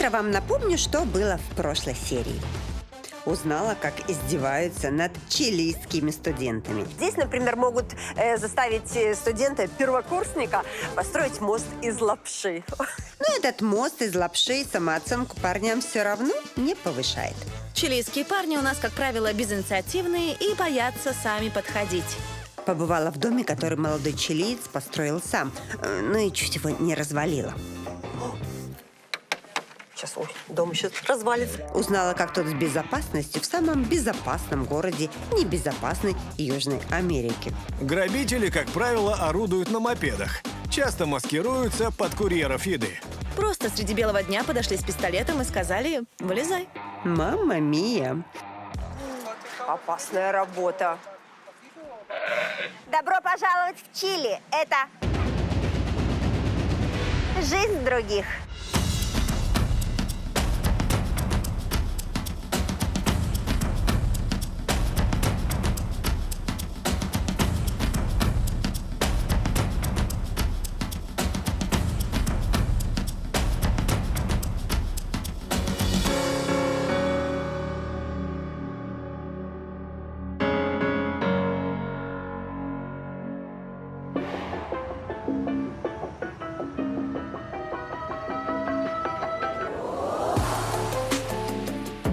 Быстро вам напомню, что было в прошлой серии. Узнала, как издеваются над чилийскими студентами. Здесь, например, могут заставить студента-первокурсника построить мост из лапши. Но этот мост из лапши самооценку парням все равно не повышает. Чилийские парни у нас, как правило, безинициативные и боятся сами подходить. Побывала в доме, который молодой чилиец построил сам, ну и чуть его не развалила. Сейчас, дом сейчас развалится. Узнала, как тот с безопасностью в самом безопасном городе небезопасной Южной Америки. Грабители, как правило, орудуют на мопедах. Часто маскируются под курьеров еды. Просто среди белого дня подошли с пистолетом и сказали: «Вылезай». Мамма мия! Опасная работа. Добро пожаловать в Чили. Это жизнь других.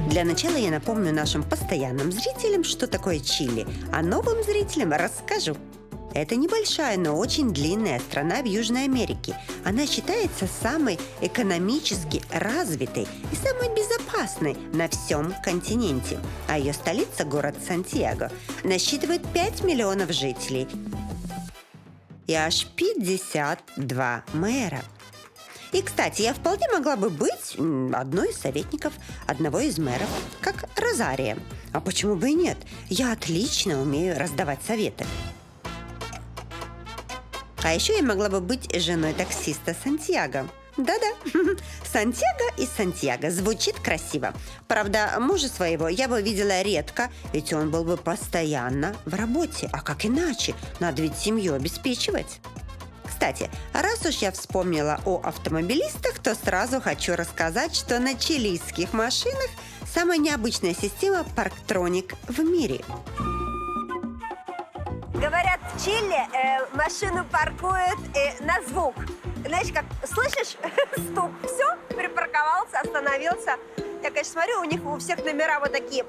Для начала я напомню нашим постоянным зрителям, что такое Чили, а новым зрителям расскажу. Это небольшая, но очень длинная страна в Южной Америке. Она считается самой экономически развитой и самой безопасной на всем континенте. А ее столица, город Сантьяго, насчитывает 5 миллионов жителей и аж 52 мэра. И, кстати, я вполне могла бы быть одной из советников одного из мэров, как Розария. А почему бы и нет? Я отлично умею раздавать советы. А еще я могла бы быть женой таксиста Сантьяго. Да-да, Сантьяго из Сантьяго. Звучит красиво. Правда, мужа своего я бы видела редко, ведь он был бы постоянно в работе. А как иначе? Надо ведь семью обеспечивать. Кстати, раз уж я вспомнила о автомобилистах, то сразу хочу рассказать, что на чилийских машинах самая необычная система Parktronic в мире. Говорят, в Чили машину паркуют на звук. Знаешь, как слышишь стук, все, припарковался, остановился. Я, конечно, смотрю, у них у всех номера вот такие.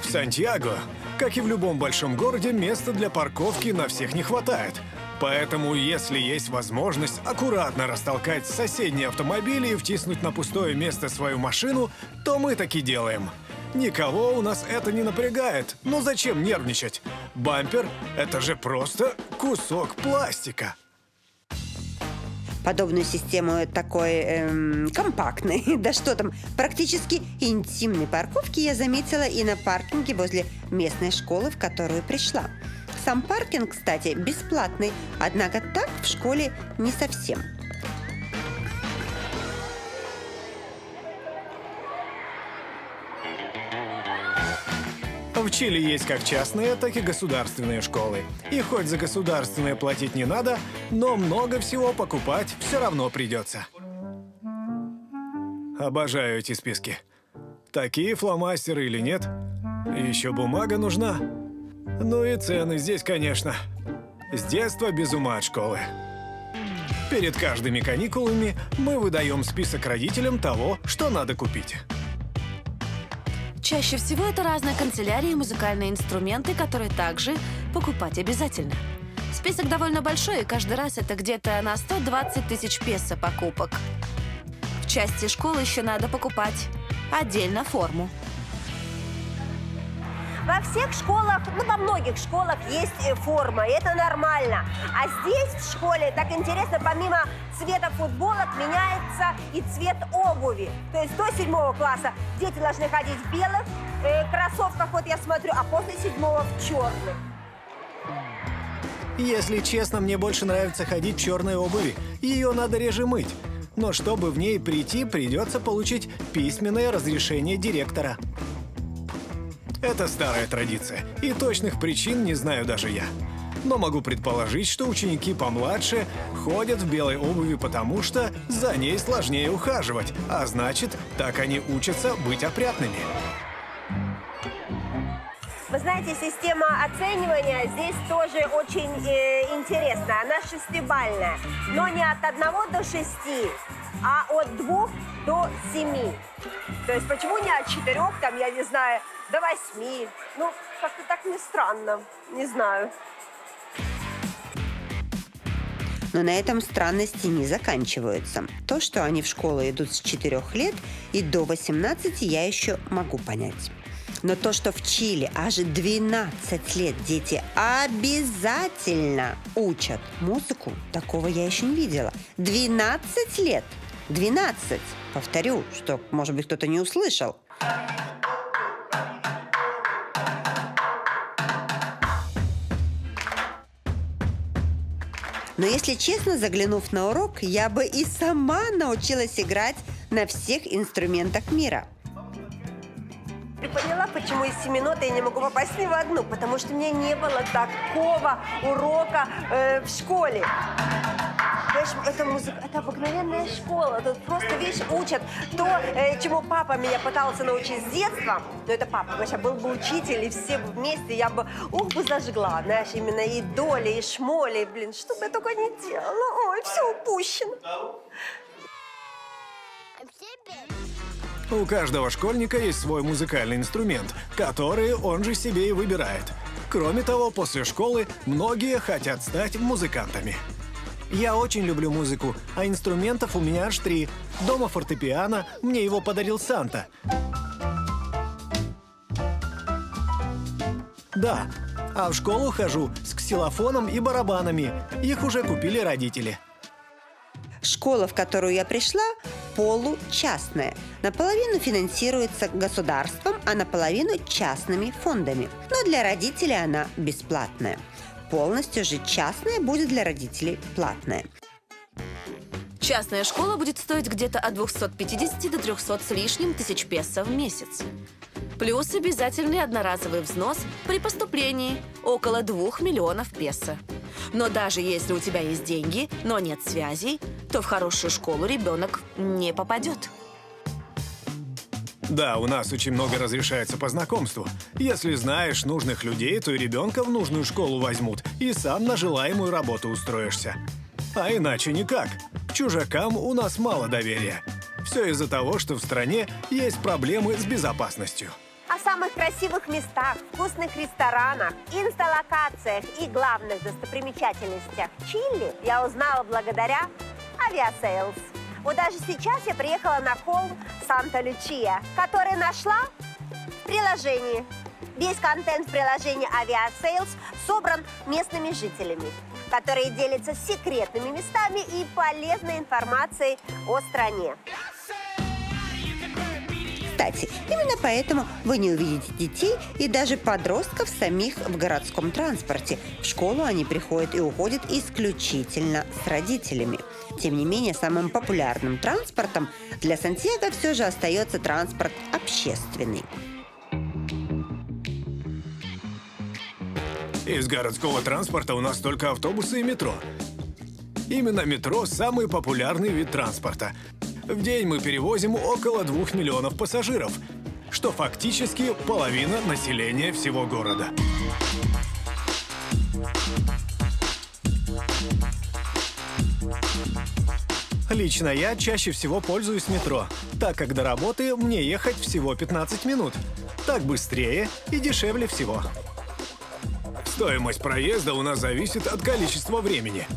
В Сантьяго, как и в любом большом городе, места для парковки на всех не хватает. Поэтому, если есть возможность аккуратно растолкать соседние автомобили и втиснуть на пустое место свою машину, то мы таки делаем. Никого у нас это не напрягает. Но зачем нервничать? Бампер – это же просто кусок пластика. Подобную систему такой компактной, да что там, практически интимной парковки я заметила и на паркинге возле местной школы, в которую пришла. Сам паркинг, кстати, бесплатный, однако так в школе не совсем. В Чили есть как частные, так и государственные школы. И хоть за государственные платить не надо, но много всего покупать все равно придется. Обожаю эти списки. Такие фломастеры или нет? Еще бумага нужна. Ну и цены здесь, конечно. С детства без ума от школы. Перед каждыми каникулами мы выдаем список родителям того, что надо купить. Чаще всего это разные канцелярии и музыкальные инструменты, которые также покупать обязательно. Список довольно большой, и каждый раз это где-то на 120 тысяч песо покупок. В части школы еще надо покупать отдельно форму. Во всех школах, во многих школах есть форма, и это нормально. А здесь, в школе, так интересно, помимо цвета футболок меняется и цвет обуви. То есть до 7 класса дети должны ходить в белых кроссовках, вот я смотрю, а после 7 в черных. Если честно, мне больше нравится ходить в черной обуви. Ее надо реже мыть. Но чтобы в ней прийти, придется получить письменное разрешение директора. Это старая традиция, и точных причин не знаю даже я. но могу предположить, что ученики помладше ходят в белой обуви, потому что за ней сложнее ухаживать, а значит, так они учатся быть опрятными. Вы знаете, система оценивания здесь тоже очень интересная. Она шестибалльная, но не от 1 до 6, а от 2 до 7. То есть почему не от 4, там, я не знаю, до 8? Ну, как-то так не странно, не знаю. Но на этом странности не заканчиваются. То, что они в школу идут с 4 лет и до 18, я еще могу понять. Но то, что в Чили аж 12 лет дети обязательно учат музыку, такого я еще не видела. 12 лет! 12! Повторю, что, может быть, кто-то не услышал. Но если честно, заглянув на урок, я бы и сама научилась играть на всех инструментах мира. Ты поняла, почему из 7 нот я не могу попасть ни в одну? Потому что у меня не было такого урока в школе. Понимаешь, это обыкновенная школа. Тут просто, видишь, учат то, чему папа меня пытался научить с детства. Но это папа, знаешь, был бы учитель, и все бы вместе, я бы, зажгла. Знаешь, именно и доли, и шмоли, блин, что бы я только не делала. Ой, все упущено. У каждого школьника есть свой музыкальный инструмент, который он же себе и выбирает. Кроме того, после школы многие хотят стать музыкантами. Я очень люблю музыку, а инструментов у меня аж 3. Дома фортепиано, мне его подарил Санта. Да, а в школу хожу с ксилофоном и барабанами. Их уже купили родители. Школа, в которую я пришла, получастная. Наполовину финансируется государством, а наполовину частными фондами. Но для родителей она бесплатная. Полностью же частная будет для родителей платная. Частная школа будет стоить где-то от 250 до 300 с лишним тысяч песо в месяц. Плюс обязательный одноразовый взнос при поступлении около 2 миллионов песо. Но даже если у тебя есть деньги, но нет связей, то в хорошую школу ребенок не попадет. Да, у нас очень много разрешается по знакомству. Если знаешь нужных людей, то и ребенка в нужную школу возьмут, и сам на желаемую работу устроишься. А иначе никак. К чужакам у нас мало доверия. Все из-за того, что в стране есть проблемы с безопасностью. О самых красивых местах, вкусных ресторанах, инсталлокациях и главных достопримечательностях Чили я узнала благодаря Aviasales. Вот даже сейчас я приехала на холм Санта-Лючия, который нашла в приложении. Весь контент в приложении Aviasales собран местными жителями, которые делятся секретными местами и полезной информацией о стране. Кстати, именно поэтому вы не увидите детей и даже подростков самих в городском транспорте. В школу они приходят и уходят исключительно с родителями. Тем не менее, самым популярным транспортом для Сантьяго все же остается транспорт общественный. Из городского транспорта у нас только автобусы и метро. Именно метро – самый популярный вид транспорта. В день мы перевозим около 2 миллионов пассажиров, что фактически половина населения всего города. Лично я чаще всего пользуюсь метро, так как до работы мне ехать всего 15 минут. Так быстрее и дешевле всего. Стоимость проезда у нас зависит от количества времени.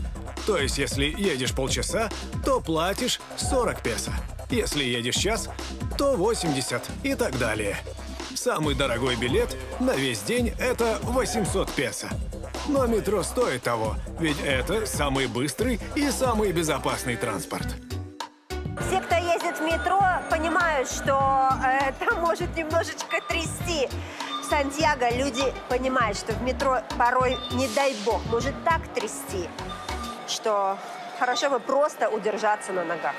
То есть, если едешь полчаса, то платишь 40 песо. Если едешь час, то 80 и так далее. Самый дорогой билет на весь день – это 800 песо. Но метро стоит того, ведь это самый быстрый и самый безопасный транспорт. Все, кто ездит в метро, понимают, что там может немножечко трясти. В Сантьяго люди понимают, что в метро порой, не дай бог, может так трясти, что хорошо бы просто удержаться на ногах.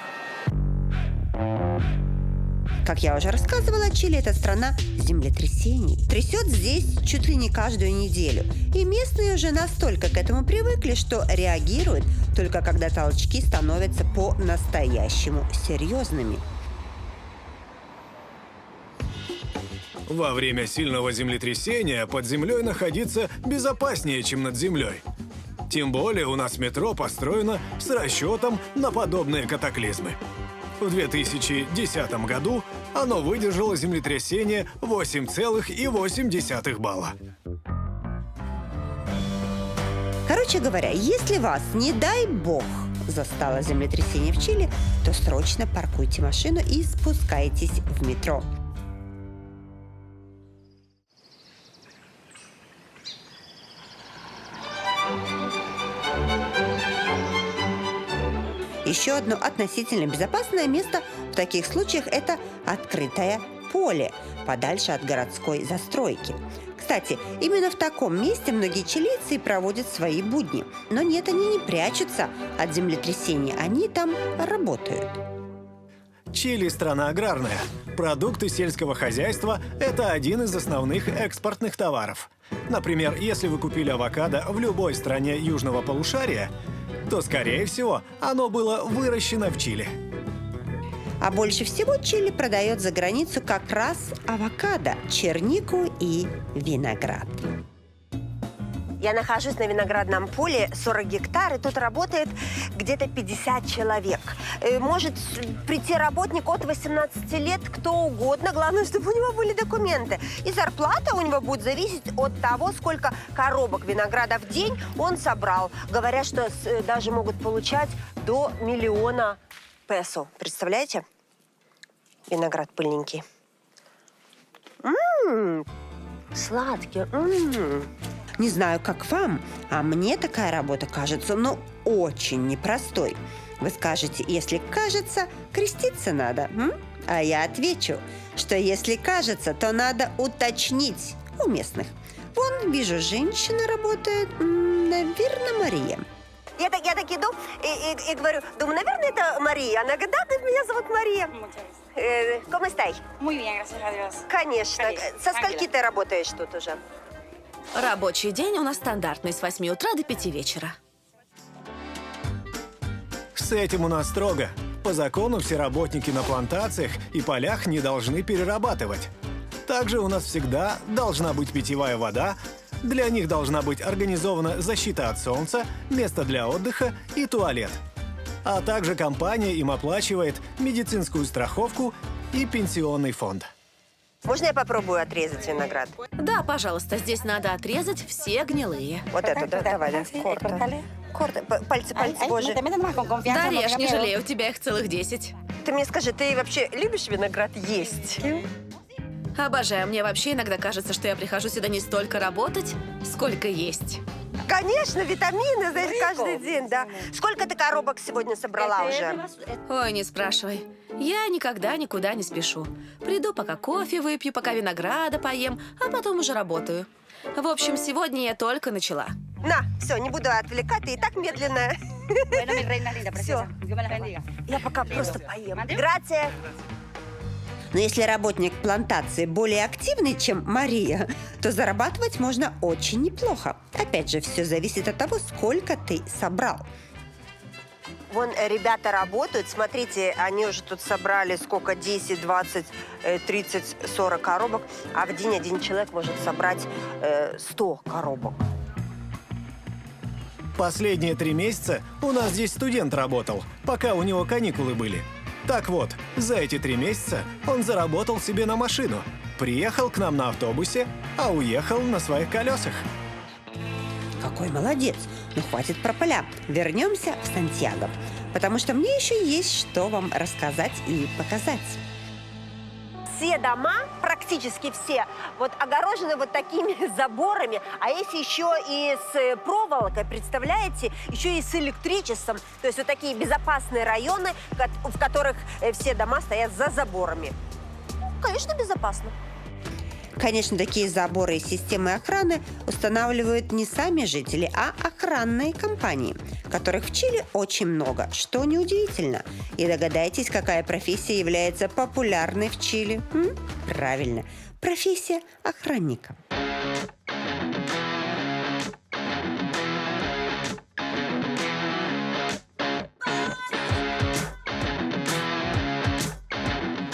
Как я уже рассказывала, Чили – это страна землетрясений. Трясет здесь чуть ли не каждую неделю. И местные уже настолько к этому привыкли, что реагируют только когда толчки становятся по-настоящему серьезными. Во время сильного землетрясения под землей находиться безопаснее, чем над землей. Тем более у нас метро построено с расчетом на подобные катаклизмы. В 2010 году оно выдержало землетрясение 8,8 балла. Короче говоря, если вас, не дай бог, застало землетрясение в Чили, то срочно паркуйте машину и спускайтесь в метро. Еще одно относительно безопасное место в таких случаях – это открытое поле, подальше от городской застройки. Кстати, именно в таком месте многие чилийцы проводят свои будни. Но нет, они не прячутся от землетрясения, они там работают. Чили – страна аграрная. Продукты сельского хозяйства – это один из основных экспортных товаров. Например, если вы купили авокадо в любой стране южного полушария, то, скорее всего, оно было выращено в Чили. А больше всего Чили продает за границу как раз авокадо, чернику и виноград. Я нахожусь на виноградном поле, 40 гектар, и тут работает где-то 50 человек. Может прийти работник от 18 лет, кто угодно, главное, чтобы у него были документы. И зарплата у него будет зависеть от того, сколько коробок винограда в день он собрал. Говорят, что даже могут получать до 1 миллиона песо. Представляете? Виноград пыльненький. Сладкий. Не знаю, как вам, а мне такая работа кажется, очень непростой. Вы скажете, если кажется, креститься надо. А я отвечу, что если кажется, то надо уточнить у местных. Вон, вижу, женщина работает, наверное, Мария. Я так иду и говорю, думаю, наверное, это Мария. Она говорит, да, меня зовут Мария. ¿Cómo estás? Muy bien, gracias a Dios. Конечно. Feliz. Со скольки ты работаешь тут уже? Рабочий день у нас стандартный с 8 утра до 5 вечера. С этим у нас строго. По закону все работники на плантациях и полях не должны перерабатывать. Также у нас всегда должна быть питьевая вода, для них должна быть организована защита от солнца, место для отдыха и туалет. А также компания им оплачивает медицинскую страховку и пенсионный фонд. Можно я попробую отрезать виноград? Да, пожалуйста, здесь надо отрезать все гнилые. Вот эту, да? Давай, да. Корта. Пальцы, боже. Да, режь, не жалею, у тебя их целых 10. Ты мне скажи, ты вообще любишь виноград есть? Обожаю, мне вообще иногда кажется, что я прихожу сюда не столько работать, сколько есть. Конечно, витамины, знаешь, каждый день, да. Сколько ты коробок сегодня собрала уже? Ой, не спрашивай. Я никогда никуда не спешу. Приду, пока кофе выпью, пока винограда поем, а потом уже работаю. В общем, сегодня я только начала. На, все, не буду отвлекать, ты и так медленно. Всё. Я пока просто поем. Грация. Но если работник плантации более активный, чем Мария, то зарабатывать можно очень неплохо. Опять же, все зависит от того, сколько ты собрал. Вон ребята работают, смотрите, они уже тут собрали сколько, 10, 20, 30, 40 коробок, а в день один человек может собрать 100 коробок. Последние 3 месяца у нас здесь студент работал, пока у него каникулы были. Так вот, за эти 3 месяца он заработал себе на машину. Приехал к нам на автобусе, а уехал на своих колесах. Какой молодец! Ну, хватит про поля. Вернемся в Сантьяго, потому что мне еще есть что вам рассказать и показать. Все дома, практически все, вот огорожены вот такими заборами, а если еще и с проволокой, представляете, еще и с электричеством, то есть вот такие безопасные районы, в которых все дома стоят за заборами. Конечно, безопасно. Конечно, такие заборы и системы охраны устанавливают не сами жители, а охранные компании, которых в Чили очень много, что неудивительно. И догадайтесь, какая профессия является популярной в Чили? Правильно, профессия охранника.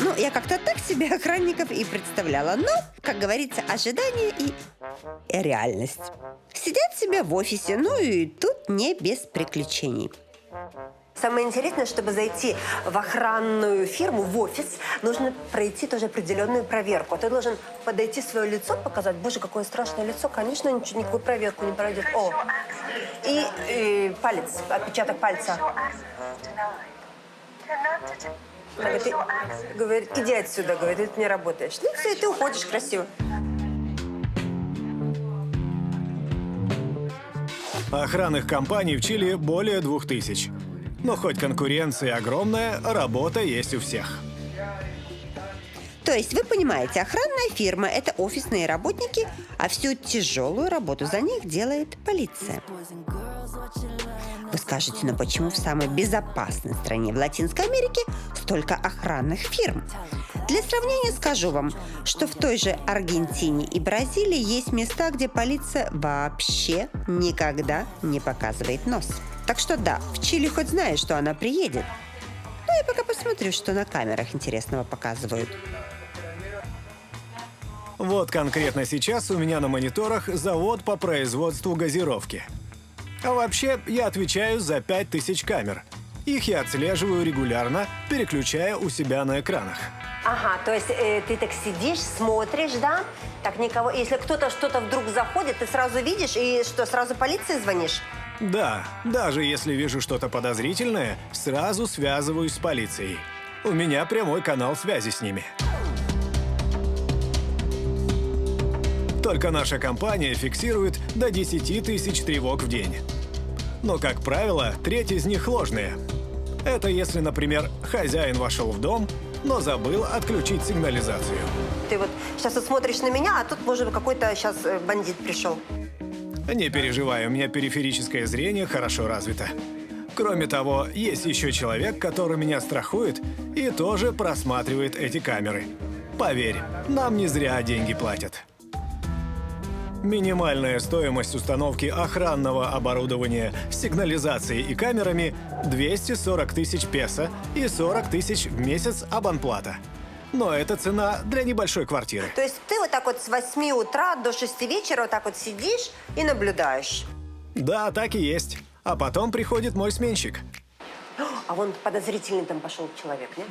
Ну, я как-то так себе охранников и представляла. Но, как говорится, ожидание и реальность. Сидят себе в офисе, ну и тут не без приключений. Самое интересное, чтобы зайти в охранную фирму, в офис, нужно пройти тоже определенную проверку. Ты должен подойти свое лицо, показать. Боже, какое страшное лицо. Конечно, ничего, никакую проверку не пройдет. О, и палец, отпечаток пальца. Говорит, иди отсюда, говорит, ты не работаешь. Ну все, и ты уходишь красиво. Охранных компаний в Чили более 2000. Но хоть конкуренция огромная, работа есть у всех. То есть, вы понимаете, охранная фирма – это офисные работники, а всю тяжелую работу за них делает полиция. Вы скажете, но почему в самой безопасной стране в Латинской Америке столько охранных фирм? Для сравнения скажу вам, что в той же Аргентине и Бразилии есть места, где полиция вообще никогда не показывает нос. Так что да, в Чили хоть знаешь, что она приедет. Ну, я пока посмотрю, что на камерах интересного показывают. Вот конкретно сейчас у меня на мониторах завод по производству газировки. А вообще, я отвечаю за 5000 камер. Их я отслеживаю регулярно, переключая у себя на экранах. Ага, то есть ты так сидишь, смотришь, да? Так никого. Если кто-то что-то вдруг заходит, ты сразу видишь и что, сразу полиции звонишь? Да, даже если вижу что-то подозрительное, сразу связываюсь с полицией. У меня прямой канал связи с ними. Только наша компания фиксирует до 10 тысяч тревог в день. Но, как правило, треть из них ложные. Это если, например, хозяин вошел в дом, но забыл отключить сигнализацию. Ты вот сейчас вот смотришь на меня, а тут, может, какой-то сейчас бандит пришел. Не переживай, у меня периферическое зрение хорошо развито. Кроме того, есть еще человек, который меня страхует и тоже просматривает эти камеры. Поверь, нам не зря деньги платят. Минимальная стоимость установки охранного оборудования с сигнализацией и камерами – 240 тысяч песо и 40 тысяч в месяц абонплата. Но это цена для небольшой квартиры. То есть ты вот так вот с 8 утра до 6 вечера вот так вот сидишь и наблюдаешь? Да, так и есть. А потом приходит мой сменщик. А вон подозрительный там пошел человек, нет?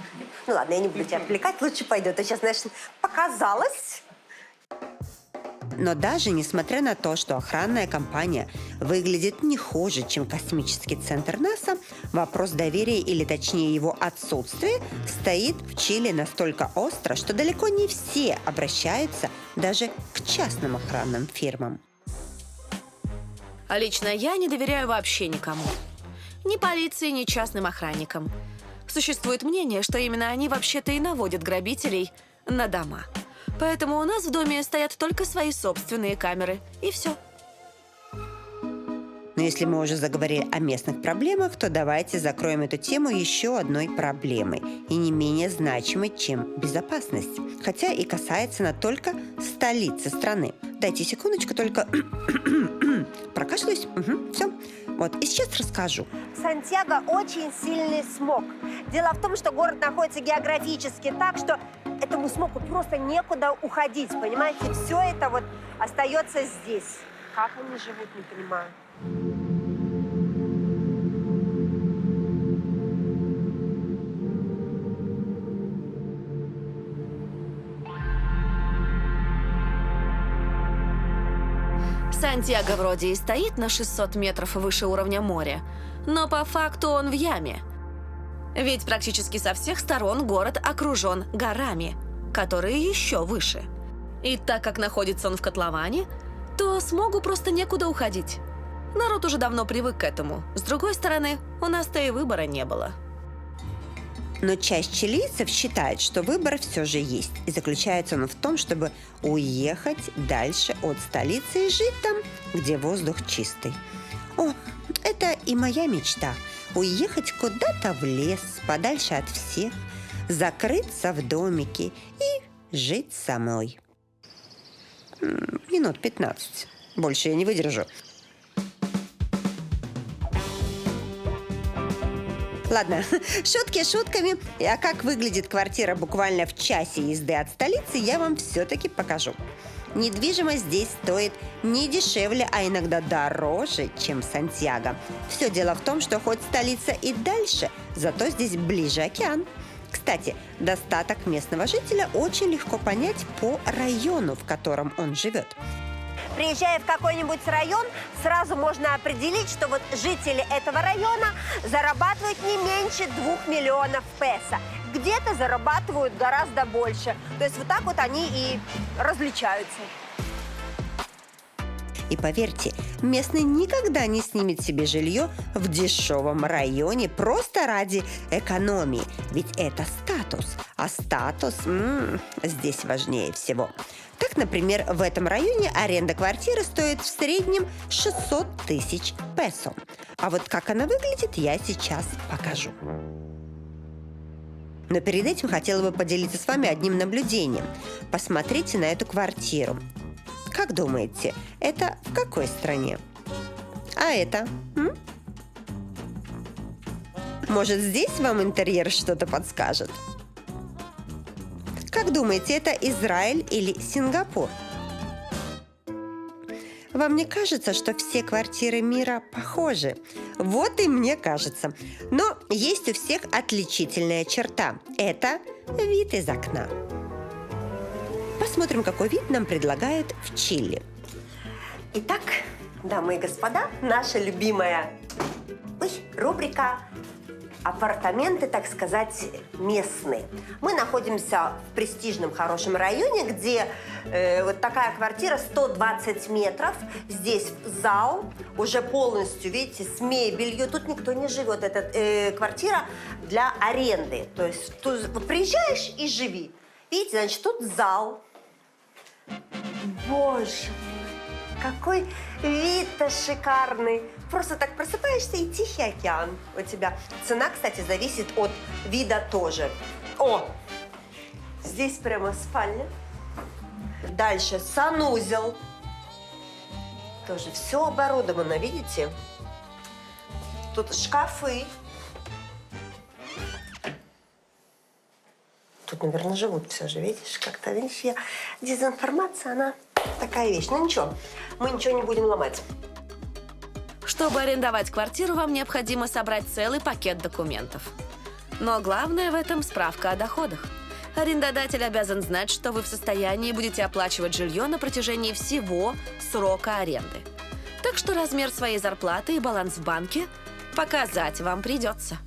Ну ладно, я не буду тебя отвлекать, лучше пойду. А сейчас, знаешь, показалось. Но даже несмотря на то, что охранная компания выглядит не хуже, чем космический центр НАСА, вопрос доверия, или точнее его отсутствие, стоит в Чили настолько остро, что далеко не все обращаются даже к частным охранным фирмам. А лично я не доверяю вообще никому. Ни полиции, ни частным охранникам. Существует мнение, что именно они вообще-то и наводят грабителей на дома. Поэтому у нас в доме стоят только свои собственные камеры. И все. Но если мы уже заговорили о местных проблемах, то давайте закроем эту тему еще одной проблемой, и не менее значимой, чем безопасность. Хотя и касается она только столицы страны. Дайте секундочку, только прокашляюсь. Все. Вот, и сейчас расскажу. В Сантьяго очень сильный смог. Дело в том, что город находится географически так, что этому смогу просто некуда уходить, понимаете? Все это вот остается здесь. Как они живут, не понимаю. Сантьяго вроде и стоит на 600 метров выше уровня моря, но по факту он в яме. Ведь практически со всех сторон город окружен горами, которые еще выше. И так как находится он в котловане, то смогу просто некуда уходить. Народ уже давно привык к этому. С другой стороны, у нас-то и выбора не было. Но часть чилийцев считает, что выбор все же есть. И заключается он в том, чтобы уехать дальше от столицы и жить там, где воздух чистый. О, это и моя мечта. Уехать куда-то в лес, подальше от всех, закрыться в домике и жить самой. Минут 15. Больше я не выдержу. Ладно, шутки шутками. А как выглядит квартира буквально в часе езды от столицы, я вам все-таки покажу. Недвижимость здесь стоит не дешевле, а иногда дороже, чем Сантьяго. Все дело в том, что хоть столица и дальше, зато здесь ближе океан. Кстати, достаток местного жителя очень легко понять по району, в котором он живет. Приезжая в какой-нибудь район, сразу можно определить, что вот жители этого района зарабатывают не меньше 2 миллионов песо. Где-то зарабатывают гораздо больше. То есть вот так вот они и различаются. И поверьте, местный никогда не снимет себе жилье в дешевом районе просто ради экономии. Ведь это статус, а статус здесь важнее всего. Так, например, в этом районе аренда квартиры стоит в среднем 600 тысяч песо. А вот как она выглядит, я сейчас покажу. Но перед этим хотела бы поделиться с вами одним наблюдением. Посмотрите на эту квартиру. Как думаете, это в какой стране? А это? Может, здесь вам интерьер что-то подскажет? Как думаете, это Израиль или Сингапур? Вам не кажется, что все квартиры мира похожи? Вот и мне кажется. Но есть у всех отличительная черта. Это вид из окна. Посмотрим, какой вид нам предлагают в Чили. Итак, дамы и господа, наша любимая рубрика «Апартаменты, так сказать, местные». Мы находимся в престижном хорошем районе, где вот такая квартира 120 метров. Здесь зал, уже полностью, видите, с мебелью. Тут никто не живет. Это квартира для аренды. То есть тут вот приезжаешь и живи. Видите, значит, тут зал. Боже мой, какой вид-то шикарный. Просто так просыпаешься и тихий океан у тебя. Цена, кстати, зависит от вида тоже. О, здесь прямо спальня. Дальше санузел. Тоже все оборудовано, видите? Тут шкафы. Тут, наверное, живут все же, видишь? Как-то, видишь, дезинформация, она такая вещь. Ну ничего, мы ничего не будем ломать. Чтобы арендовать квартиру, вам необходимо собрать целый пакет документов. Но главное в этом справка о доходах. Арендодатель обязан знать, что вы в состоянии будете оплачивать жилье на протяжении всего срока аренды. Так что размер своей зарплаты и баланс в банке показать вам придется.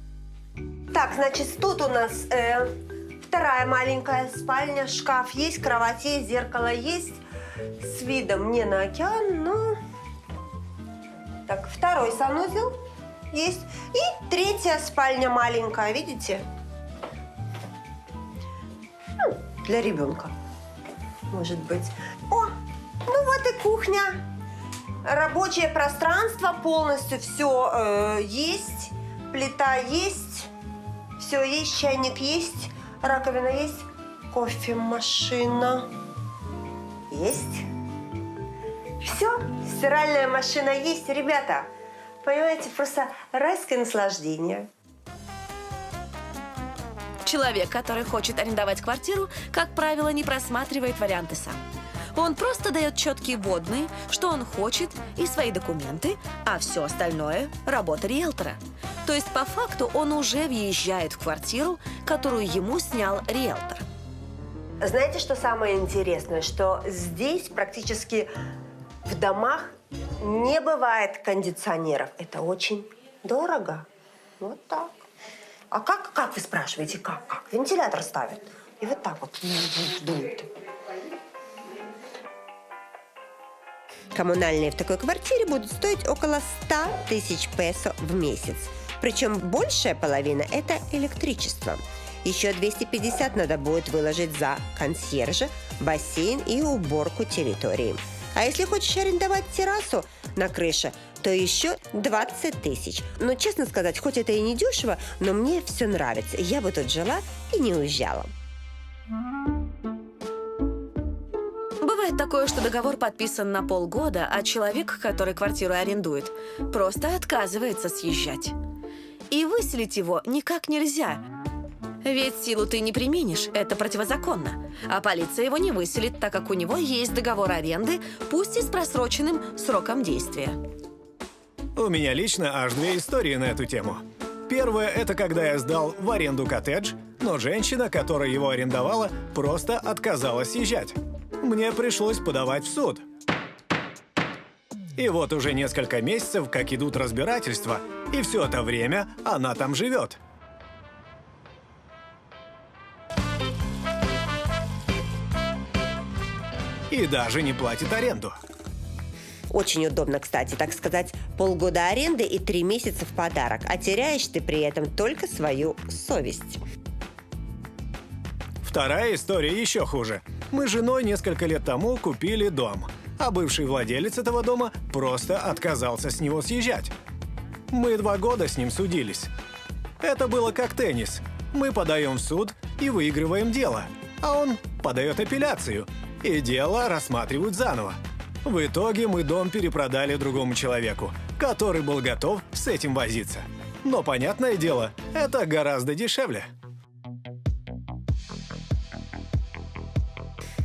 Так, значит, тут у нас вторая маленькая спальня, шкаф есть, кровать есть, зеркало есть. С видом не на океан, но... Так, второй санузел есть. И третья спальня маленькая, видите? Ну, для ребенка, может быть. О, ну вот и кухня. Рабочее пространство, полностью все есть. Плита есть. Все есть, чайник есть. Раковина есть. Кофемашина есть. Все, стиральная машина есть. Ребята, понимаете, просто райское наслаждение. Человек, который хочет арендовать квартиру, как правило, не просматривает варианты сам. Он просто дает четкие вводные, что он хочет, и свои документы, а все остальное – работа риэлтора. То есть, по факту, он уже въезжает в квартиру, которую ему снял риэлтор. Знаете, что самое интересное? Что здесь практически в домах не бывает кондиционеров. Это очень дорого. Вот так. А как вы спрашиваете, как? Вентилятор ставят. И вот так вот дует. Коммунальные в такой квартире будут стоить около 100 тысяч песо в месяц. Причем большая половина – это электричество. Еще 250 надо будет выложить за консьержа, бассейн и уборку территории. А если хочешь арендовать террасу на крыше, то еще 20 тысяч. Но, честно сказать, хоть это и не дешево, но мне все нравится. Я бы тут жила и не уезжала. Бывает такое, что договор подписан на полгода, а человек, который квартиру арендует, просто отказывается съезжать. И выселить его никак нельзя. Ведь силу ты не применишь, это противозаконно. А полиция его не выселит, так как у него есть договор аренды, пусть и с просроченным сроком действия. У меня лично аж две истории на эту тему. Первая – это когда я сдал в аренду коттедж, но женщина, которая его арендовала, просто отказалась съезжать. Мне пришлось подавать в суд. И вот уже несколько месяцев, как идут разбирательства, и все это время она там живет. И даже не платит аренду. Очень удобно, кстати, так сказать, полгода аренды и 3 месяца в подарок. А теряешь ты при этом только свою совесть. Вторая история еще хуже. Мы с женой несколько лет тому купили дом, а бывший владелец этого дома просто отказался с него съезжать. Мы 2 года с ним судились. Это было как теннис. Мы подаем в суд и выигрываем дело, а он подает апелляцию, и дело рассматривают заново. В итоге мы дом перепродали другому человеку, который был готов с этим возиться. Но, понятное дело, это гораздо дешевле.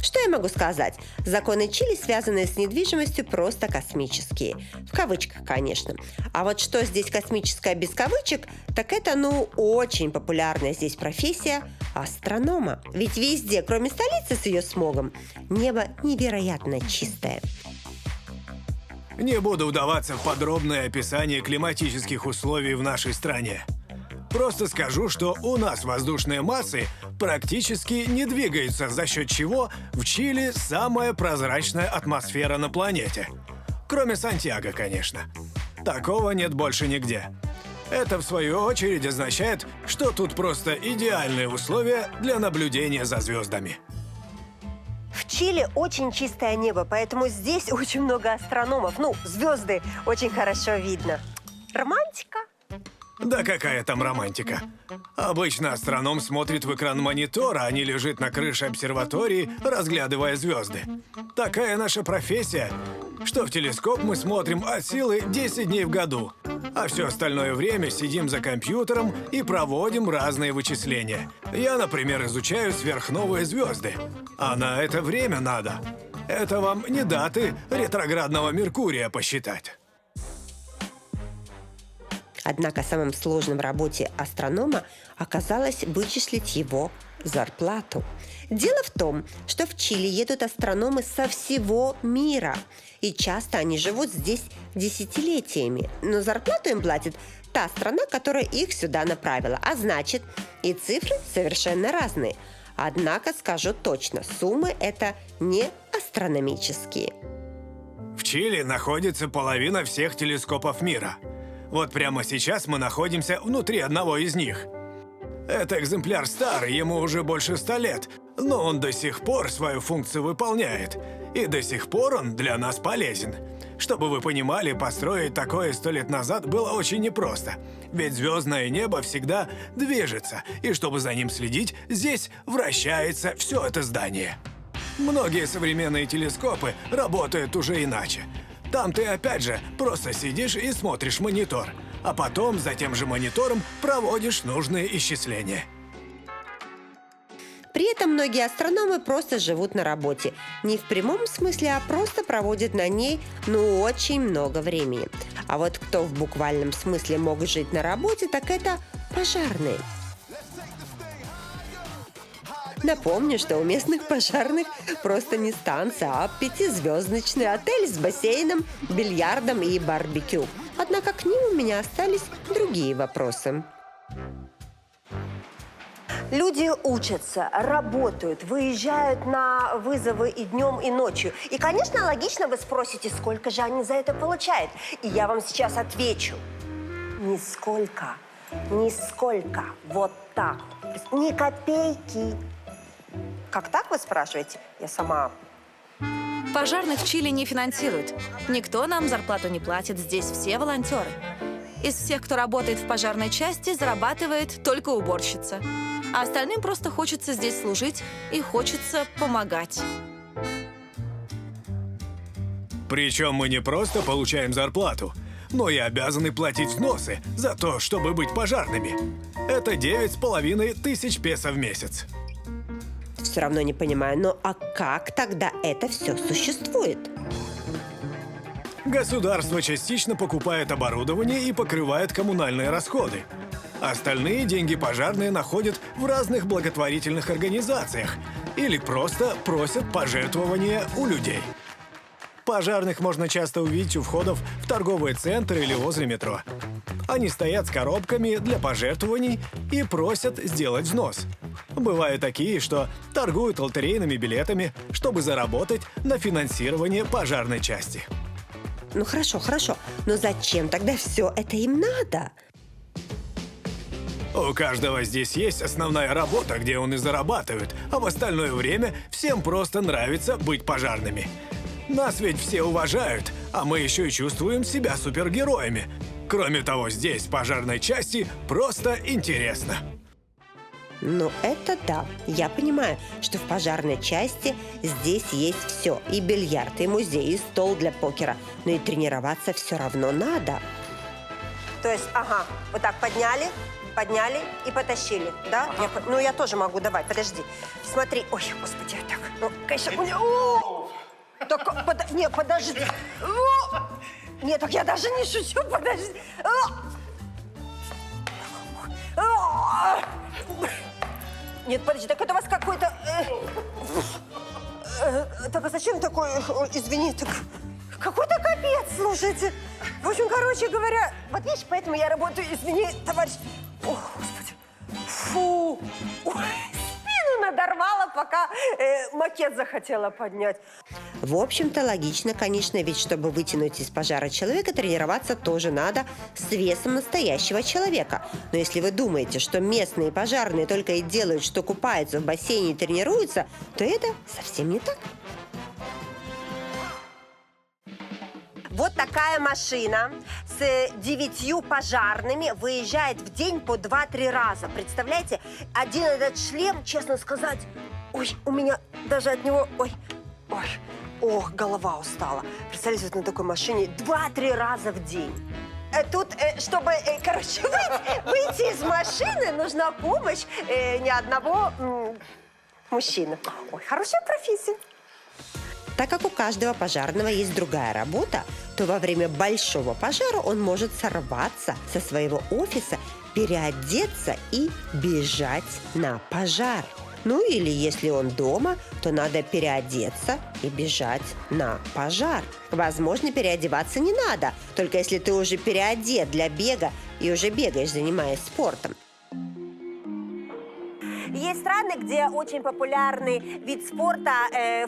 Что я могу сказать? Законы Чили, связанные с недвижимостью, просто космические. В кавычках, конечно. А вот что здесь космическое без кавычек, так это, очень популярная здесь профессия астронома. Ведь везде, кроме столицы с ее смогом, небо невероятно чистое. Не буду вдаваться в подробное описание климатических условий в нашей стране. Просто скажу, что у нас воздушные массы практически не двигаются, за счет чего в Чили самая прозрачная атмосфера на планете. Кроме Сантьяго, конечно. Такого нет больше нигде. Это, в свою очередь, означает, что тут просто идеальные условия для наблюдения за звездами. В Чили очень чистое небо, поэтому здесь очень много астрономов. Звезды очень хорошо видно. Романтика. Да какая там романтика. Обычно астроном смотрит в экран монитора, а не лежит на крыше обсерватории, разглядывая звезды. Такая наша профессия, что в телескоп мы смотрим от силы 10 дней в году, а все остальное время сидим за компьютером и проводим разные вычисления. Я, например, изучаю сверхновые звезды, а на это время надо. Это вам не даты ретроградного Меркурия посчитать. Однако самым сложным в работе астронома оказалось вычислить его зарплату. Дело в том, что в Чили едут астрономы со всего мира. И часто они живут здесь десятилетиями. Но зарплату им платит та страна, которая их сюда направила. А значит, и цифры совершенно разные. Однако скажу точно, суммы это не астрономические. В Чили находится половина всех телескопов мира. Вот прямо сейчас мы находимся внутри одного из них. Это экземпляр старый, ему уже больше 100 лет, но он до сих пор свою функцию выполняет. И до сих пор он для нас полезен. Чтобы вы понимали, построить такое 100 лет назад было очень непросто. Ведь звездное небо всегда движется, и чтобы за ним следить, здесь вращается все это здание. Многие современные телескопы работают уже иначе. Там ты опять же просто сидишь и смотришь монитор, а потом за тем же монитором проводишь нужные исчисления. При этом многие астрономы просто живут на работе. Не в прямом смысле, а просто проводят на ней очень много времени. А вот кто в буквальном смысле мог жить на работе, так это пожарные. Напомню, что у местных пожарных просто не станция, а 5-звездочный отель с бассейном, бильярдом и барбекю. Однако к ним у меня остались другие вопросы. Люди учатся, работают, выезжают на вызовы и днем, и ночью. И, конечно, логично вы спросите, сколько же они за это получают. И я вам сейчас отвечу. Нисколько. Нисколько. Вот так. То есть ни копейки. Как так, вы спрашиваете? Я сама... Пожарных в Чили не финансируют. Никто нам зарплату не платит, здесь все волонтеры. Из всех, кто работает в пожарной части, зарабатывает только уборщица. А остальным просто хочется здесь служить и хочется помогать. Причем мы не просто получаем зарплату, но и обязаны платить взносы за то, чтобы быть пожарными. Это 9,5 тысяч песо в месяц. Все равно не понимаю, ну а как тогда это все существует? Государство частично покупает оборудование и покрывает коммунальные расходы. Остальные деньги пожарные находят в разных благотворительных организациях или просто просят пожертвования у людей. Пожарных можно часто увидеть у входов в торговые центры или возле метро. Они стоят с коробками для пожертвований и просят сделать взнос. Бывают такие, что торгуют лотерейными билетами, чтобы заработать на финансирование пожарной части. Ну хорошо, но зачем тогда все это им надо? У каждого здесь есть основная работа, где он и зарабатывает, а в остальное время всем просто нравится быть пожарными. Нас ведь все уважают, а мы еще и чувствуем себя супергероями. Кроме того, здесь, в пожарной части, просто интересно. Ну это да, я понимаю, что в пожарной части здесь есть все. И бильярд, и музей, и стол для покера. Но и тренироваться все равно надо. То есть, ага, вот так подняли и потащили, да? Я тоже могу, давай, подожди. Смотри, ой, господи, так, ну, конечно, у меня... Так, не, подожди. Нет, так я даже не шучу, подожди. Нет, подожди, так это у вас какой-то... Так, а зачем такой... Извини, так... Какой-то капец, слушайте. В общем, короче говоря, вот видишь, поэтому я работаю, извини, товарищ... О, господи. Фу. Ой, спину надорвала, пока макет захотела поднять. В общем-то, логично, конечно, ведь чтобы вытянуть из пожара человека, тренироваться тоже надо с весом настоящего человека. Но если вы думаете, что местные пожарные только и делают, что купаются в бассейне и тренируются, то это совсем не так. Вот такая машина с 9 пожарными выезжает в день по 2-3 раза. Представляете, один этот шлем, честно сказать, ой, у меня даже от него, ой, ох, голова устала. Представляете, вот на такой машине 2-3 раза в день. Тут, чтобы, короче, выйти из машины, нужна помощь ни одного мужчины. Ой, хорошая профессия. Так как у каждого пожарного есть другая работа, то во время большого пожара он может сорваться со своего офиса, переодеться и бежать на пожар. Ну или если он дома, то надо переодеться и бежать на пожар. Возможно, переодеваться не надо, только если ты уже переодет для бега и уже бегаешь, занимаясь спортом. Есть страны, где очень популярный вид спорта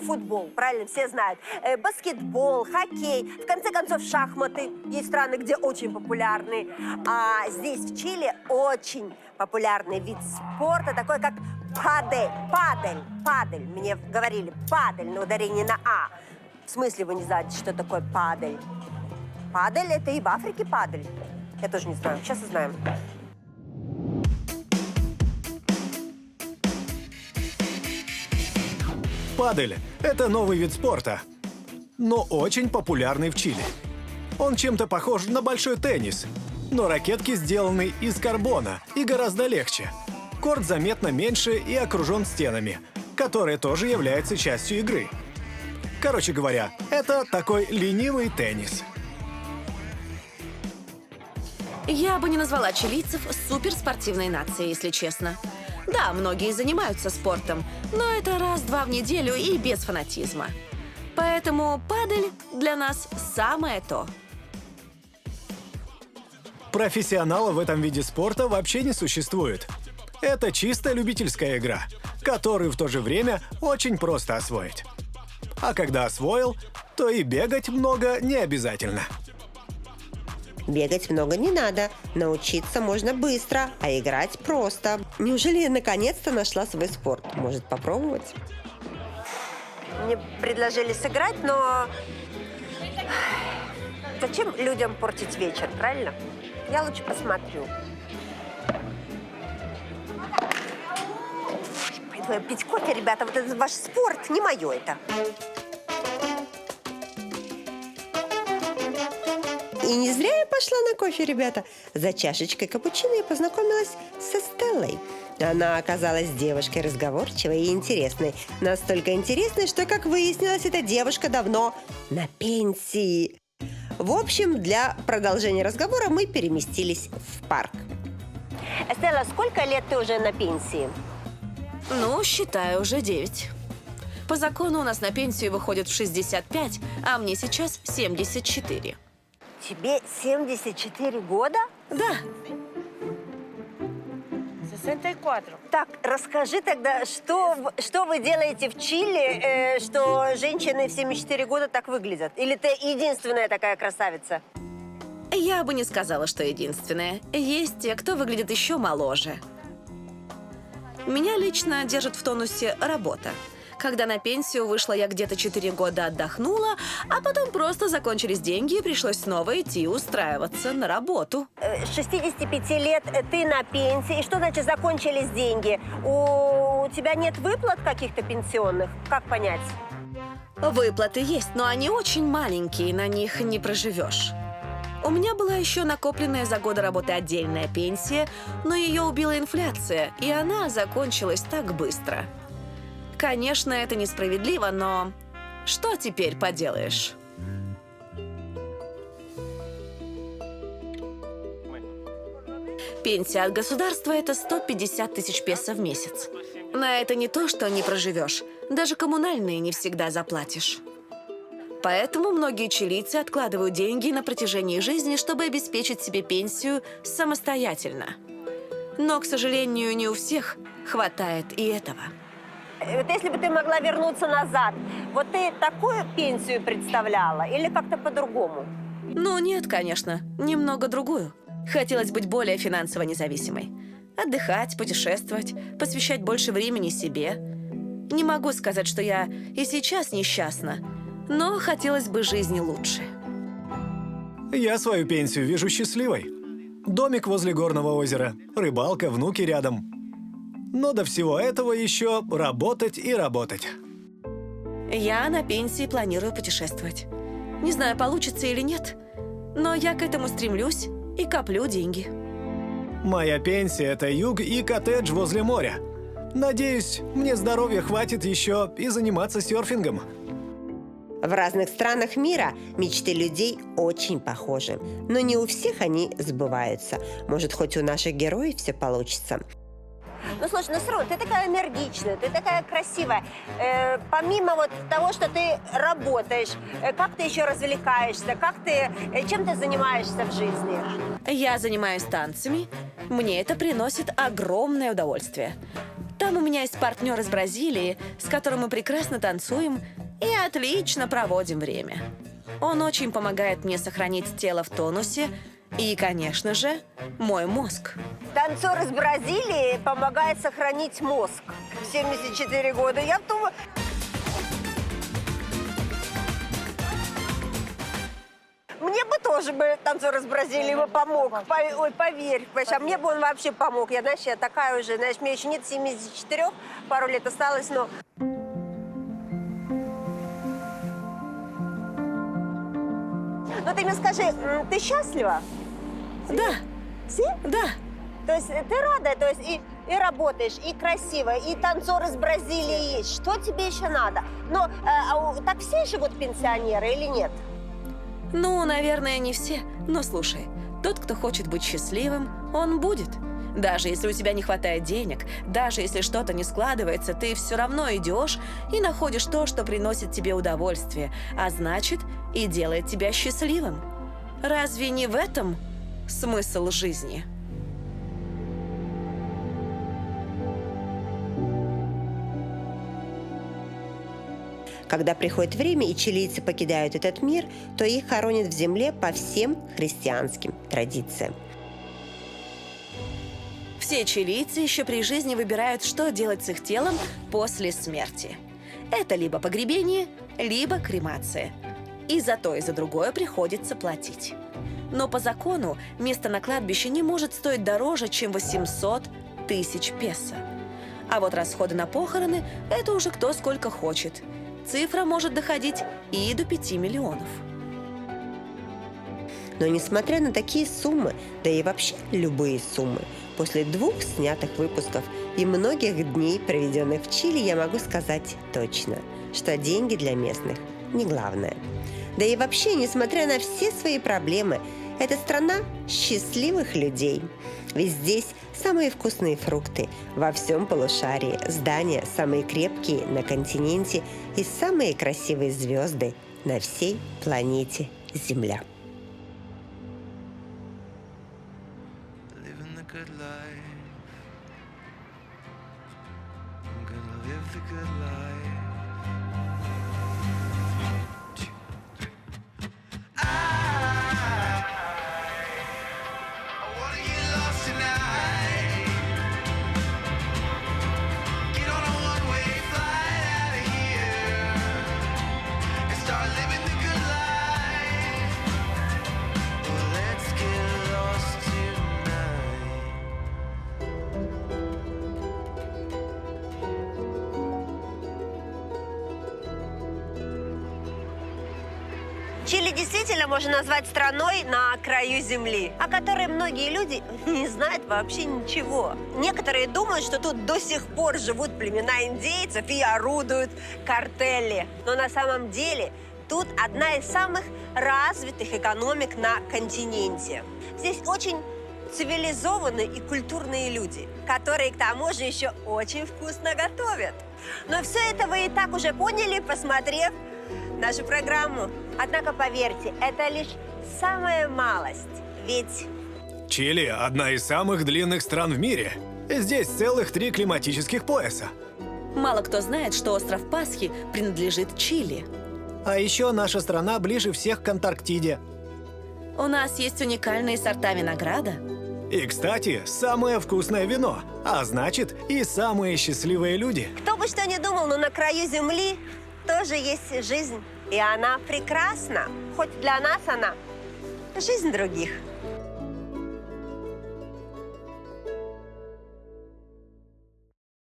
футбол, правильно, все знают. Баскетбол, хоккей, в конце концов, шахматы. Есть страны, где очень популярный. А здесь, в Чили, очень популярный вид спорта, такой как падель. Мне говорили падель, но ударение на «а». В смысле вы не знаете, что такое падель? Падель – это и в Африке падель. Я тоже не знаю, сейчас узнаем. Падель – это новый вид спорта, но очень популярный в Чили. Он чем-то похож на большой теннис, но ракетки сделаны из карбона и гораздо легче. Корт заметно меньше и окружен стенами, которые тоже являются частью игры. Короче говоря, это такой ленивый теннис. Я бы не назвала чилийцев суперспортивной нацией, если честно. Да, многие занимаются спортом, но это раз-два в неделю и без фанатизма. Поэтому падель для нас самое то. Профессионалов в этом виде спорта вообще не существует. Это чисто любительская игра, которую в то же время очень просто освоить. А когда освоил, то и бегать много не обязательно. Бегать много не надо, научиться можно быстро, а играть просто. Неужели я наконец-то нашла свой спорт? Может, попробовать? Мне предложили сыграть, но зачем людям портить вечер, правильно? Я лучше посмотрю. Пойду я пить кофе, ребята. Вот это ваш спорт, не мое это. И не зря я пошла на кофе, ребята. За чашечкой капучино я познакомилась со Стеллой. Она оказалась девушкой разговорчивой и интересной. Настолько интересной, что, как выяснилось, эта девушка давно на пенсии. В общем, для продолжения разговора мы переместились в парк. Стелла, сколько лет ты уже на пенсии? Ну, считаю, уже 9. По закону у нас на пенсию выходит в 65, а мне сейчас 74. Тебе 74 года? Да, 64. Так, расскажи тогда, что вы делаете в Чили, что женщины в 74 года так выглядят? Или ты единственная такая красавица? я бы не сказала, что единственное. Есть те, кто выглядит еще моложе. Меня лично держит в тонусе работа. Когда на пенсию вышла, я где-то 4 года отдохнула, а потом просто закончились деньги, и пришлось снова идти устраиваться на работу. С 65 лет ты на пенсии. И что значит закончились деньги? У тебя нет выплат каких-то пенсионных? Как понять? Выплаты есть, но они очень маленькие, на них не проживешь. У меня была еще накопленная за годы работы отдельная пенсия, но ее убила инфляция, и она закончилась так быстро. Конечно, это несправедливо, но что теперь поделаешь? Пенсия от государства – это 150 тысяч песо в месяц. На это не то, что не проживешь, даже коммунальные не всегда заплатишь. Поэтому многие чилийцы откладывают деньги на протяжении жизни, чтобы обеспечить себе пенсию самостоятельно. Но, к сожалению, не у всех хватает и этого. Вот если бы ты могла вернуться назад, вот ты такую пенсию представляла или как-то по-другому? Ну, нет, конечно, немного другую. Хотелось быть более финансово независимой. Отдыхать, путешествовать, посвящать больше времени себе. Не могу сказать, что я и сейчас несчастна, но хотелось бы жизни лучше. Я свою пенсию вижу счастливой. Домик возле горного озера, рыбалка, внуки рядом. Но до всего этого еще работать и работать. Я на пенсии планирую путешествовать. Не знаю, получится или нет, но я к этому стремлюсь и коплю деньги. Моя пенсия – это юг и коттедж возле моря. Надеюсь, мне здоровья хватит еще и заниматься серфингом. В разных странах мира мечты людей очень похожи, но не у всех они сбываются. Может, хоть у наших героев все получится. Ну, слушай, Насрун, ты такая энергичная, ты такая красивая. Помимо вот того, что ты работаешь, как ты еще развлекаешься, чем ты занимаешься в жизни? Я занимаюсь танцами. Мне это приносит огромное удовольствие. Там у меня есть партнер из Бразилии, с которым мы прекрасно танцуем и отлично проводим время. Он очень помогает мне сохранить тело в тонусе и, конечно же, мой мозг. Танцор из Бразилии помогает сохранить мозг в 74 года. Я думаю... Мне бы тоже танцор из Бразилии бы помог. Ой, поверь. А мне бы он вообще помог. Я, знаешь, я такая уже, знаешь, мне еще нет 74, пару лет осталось, но... Ну ты мне скажи, ты счастлива? Да, Си? да. То есть ты рада, то есть и работаешь, и красиво, и танцор из Бразилии есть. Что тебе еще надо? Но так все живут пенсионеры или нет? Ну, наверное, не все. Но слушай, тот, кто хочет быть счастливым, он будет. Даже если у тебя не хватает денег, даже если что-то не складывается, ты все равно идешь и находишь то, что приносит тебе удовольствие, а значит, и делает тебя счастливым. Разве не в этом смысл жизни? Когда приходит время и чилийцы покидают этот мир, то их хоронят в земле по всем христианским традициям. Все чилийцы еще при жизни выбирают, что делать с их телом после смерти. Это либо погребение, либо кремация. И за то, и за другое приходится платить. Но по закону место на кладбище не может стоить дороже, чем 800 тысяч песо. А вот расходы на похороны – это уже кто сколько хочет. Цифра может доходить и до 5 миллионов. Но несмотря на такие суммы, да и вообще любые суммы, после 2 снятых выпусков и многих дней, проведенных в Чили, я могу сказать точно, что деньги для местных не главное. Да и вообще, несмотря на все свои проблемы, это страна счастливых людей. Ведь здесь самые вкусные фрукты во всем полушарии, здания самые крепкие на континенте и самые красивые звезды на всей планете Земля. Living the good life. I'm gonna live the good life. I wanna get lost tonight. Get on a one-way flight out of here and start living the good life. Well, let's get lost tonight. Чили действительно можно назвать страной на краю земли, о которой многие люди не знают вообще ничего. Некоторые думают, что тут до сих пор живут племена индейцев и орудуют картели. Но на самом деле тут одна из самых развитых экономик на континенте. Здесь очень цивилизованные и культурные люди, которые к тому же еще очень вкусно готовят. Но все это вы и так уже поняли, посмотрев нашу программу. Однако, поверьте, это лишь самая малость. Ведь Чили – одна из самых длинных стран в мире. Здесь целых 3 климатических пояса. Мало кто знает, что остров Пасхи принадлежит Чили. А еще наша страна ближе всех к Антарктиде. У нас есть уникальные сорта винограда. И, кстати, самое вкусное вино, а значит, и самые счастливые люди. кто бы что ни думал, но на краю земли тоже есть жизнь. И она прекрасна. Хоть для нас она жизнь других.